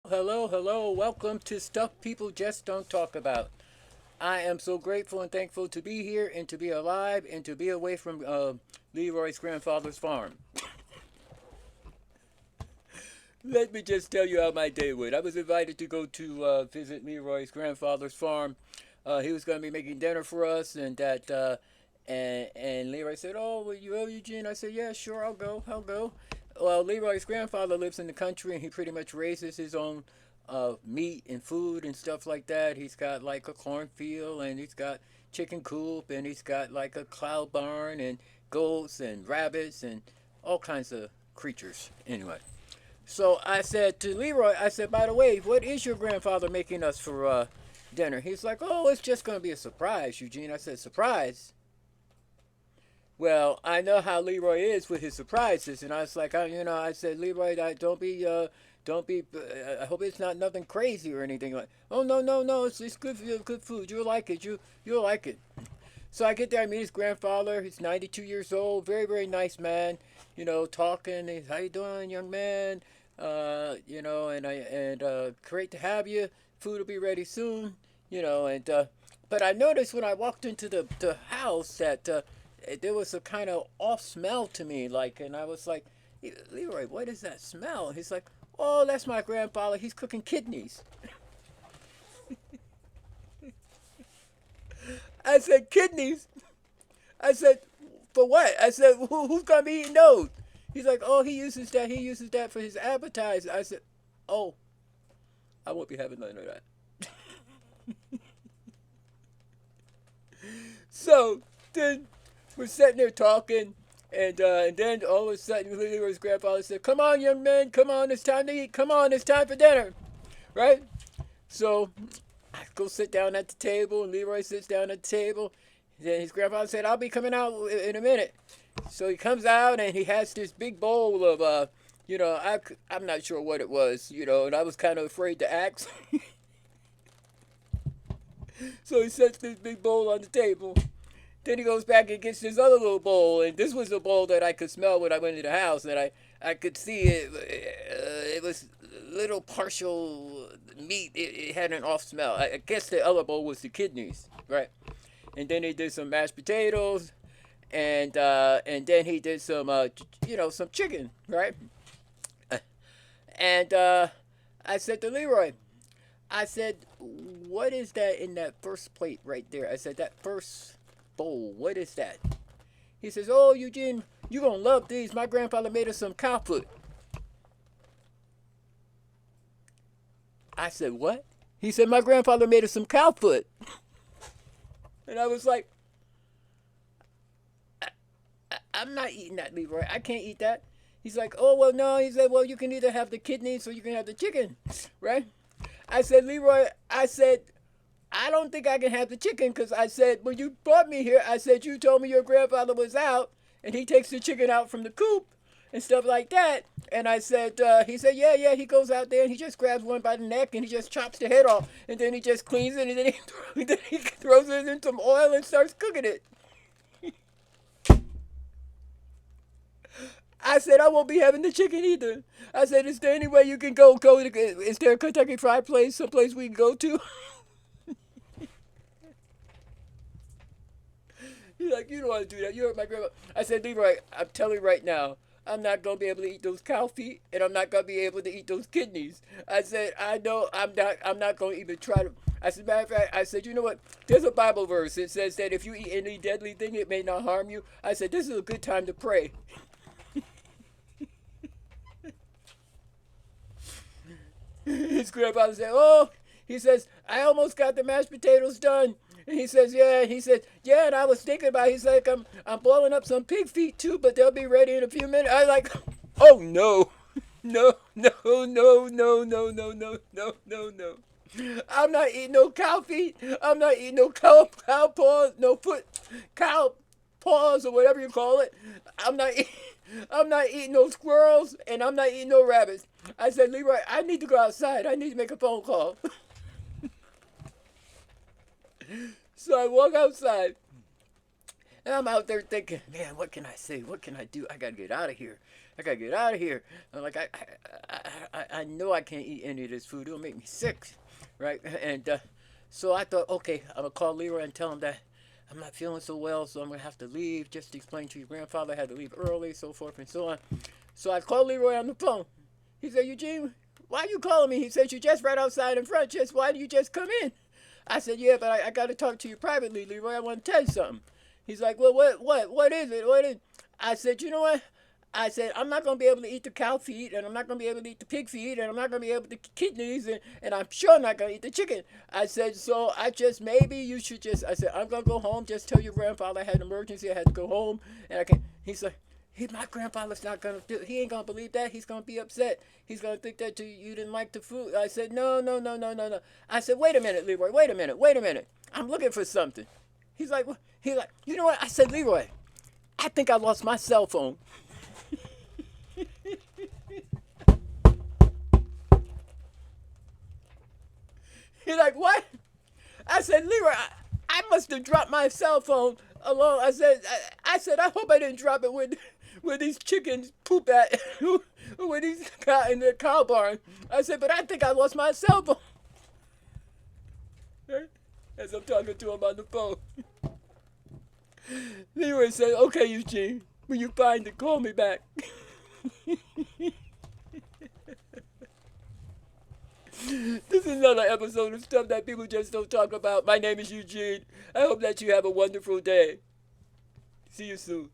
hello. Welcome to Stuff People Just Don't Talk About. I am so grateful and thankful to be here and to be alive and to be away from Leeroy's grandfather's farm. Let me just tell you how my day went. I was invited to go to visit Leroy's grandfather's farm. He was going to be making dinner for us, and Leroy said, "Oh, will you go, Eugene?" I said, "Yeah, sure, I'll go. I'll go." Well, Leroy's grandfather lives in the country, and he pretty much raises his own meat and food and stuff like that. He's got like a cornfield, and he's got chicken coop, and he's got like a cow barn, and goats and rabbits, and all kinds of creatures. Anyway. So I said to Leroy, I said, by the way, what is your grandfather making us for dinner? He's like, oh, it's just going to be a surprise, Eugene. I said, surprise? Well, I know how Leroy is with his surprises, and I was like, I said, Leroy, don't be. I hope it's not nothing crazy or anything like. Oh no, no, no, it's good food, good food. You'll like it. You'll like it. So I get there, I meet his grandfather. He's 92 years old, very, very nice man. Talking. He's, how you doing, young man? Great to have you. Food will be ready soon. But I noticed when I walked into the house that there was a kind of off smell to me, like, and I was like, Leroy, what is that smell? He's like, oh, that's my grandfather. He's cooking kidneys. I said, kidneys? I said, for what? I said, who's gonna be eating those? He's like, oh, he uses that. He uses that for his appetizer. I said, oh, I won't be having none of that. So then we're sitting there talking, and then all of a sudden, Leroy's grandfather said, "Come on, young man, come on, it's time to eat. Come on, it's time for dinner." Right? So I go sit down at the table, and Leroy sits down at the table. Then his grandfather said, "I'll be coming out in a minute." So he comes out, and he has this big bowl of I'm not sure what it was, and I was kind of afraid to ask. So he sets this big bowl on the table. Then he goes back and gets this other little bowl, and this was a bowl that I could smell when I went into the house, and I could see it. It was little partial meat. It had an off smell. I guess the other bowl was the kidneys, right? And then he did some mashed potatoes, and then he did some chicken, right? And I said to Leroy, I said, what is that in that first plate right there? I said, that first bowl, what is that? He says, oh, Eugene, you gonna love these. My grandfather made us some cow foot. I said, what? He said, my grandfather made us some cow foot. And I was like, I'm not eating that, Leroy. I can't eat that. He's like, oh, well, no. He said, well, you can either have the kidneys or you can have the chicken, right? I said, Leroy, I said, I don't think I can have the chicken because I said, when you brought me here, I said, you told me your grandfather was out and he takes the chicken out from the coop and stuff like that. And I said, he said, yeah, yeah, he goes out there and he just grabs one by the neck and he just chops the head off and then he just cleans it and then he throws it in some oil and starts cooking it. I said, I won't be having the chicken either. I said, is there any way you can go to, is there a Kentucky Fried Place, someplace we can go to? He's like, you don't want to do that. You hurt my grandma. I said, Leroy, I'm telling you right now, I'm not gonna be able to eat those cow feet, and I'm not gonna be able to eat those kidneys. I said, I know I'm not gonna even try to. I said, matter of fact, I said, you know what? There's a Bible verse. It says that if you eat any deadly thing, it may not harm you. I said, this is a good time to pray. His grandfather said, oh, he says, I almost got the mashed potatoes done. And he says, yeah. He said, yeah. And I was thinking about it. He's like, I'm boiling up some pig feet too, but they'll be ready in a few minutes. I like, oh no, no, no, no, no, no, no, no, no, no, no. I'm not eating no cow feet. I'm not eating no cow paws, no foot, cow paws or whatever you call it. I'm not eating. I'm not eating no squirrels and I'm not eating no rabbits. I said, Leroy, I need to go outside. I need to make a phone call. So I walk outside and I'm out there thinking, man, what can I say? What can I do? I got to get out of here. I gotta get out of here. I'm like, I know I can't eat any of this food. It'll make me sick, right? And so I thought, okay, I'm gonna call Leroy and tell him that I'm not feeling so well, so I'm gonna have to leave. Just to explain to your grandfather, I had to leave early, so forth and so on. So I called Leroy on the phone. He said, Eugene, why are you calling me? He said, you're just right outside in front. Just why do you just come in? I said, yeah, but I got to talk to you privately, Leroy. I want to tell you something. He's like, well, what is it? What is? I said, you know what? I said, I'm not going to be able to eat the cow feet, and I'm not going to be able to eat the pig feet, and I'm not going to be able to eat the kidneys, and I'm sure I'm not going to eat the chicken. I said, so I just, maybe you should just, I said, I'm going to go home, just tell your grandfather I had an emergency, I had to go home, and I can, he's like, my grandfather's not going to do, he ain't going to believe that, he's going to be upset, he's going to think that you didn't like the food. I said, no, no, no, no, no, no. I said, wait a minute, Leroy, wait a minute, wait a minute. I'm looking for something. He's like, you know what? I said, Leroy, I think I lost my cell phone. He's like, what? I said, Leroy, I must have dropped my cell phone alone. I said, I hope I didn't drop it where these chickens poop at, where these cow in the cow barn. I said, but I think I lost my cell phone. As I'm talking to him on the phone. Leroy said, okay, Eugene, when you find it, call me back. This is another episode of stuff that people just don't talk about. My name is Eugene. I hope that you have a wonderful day. See you soon.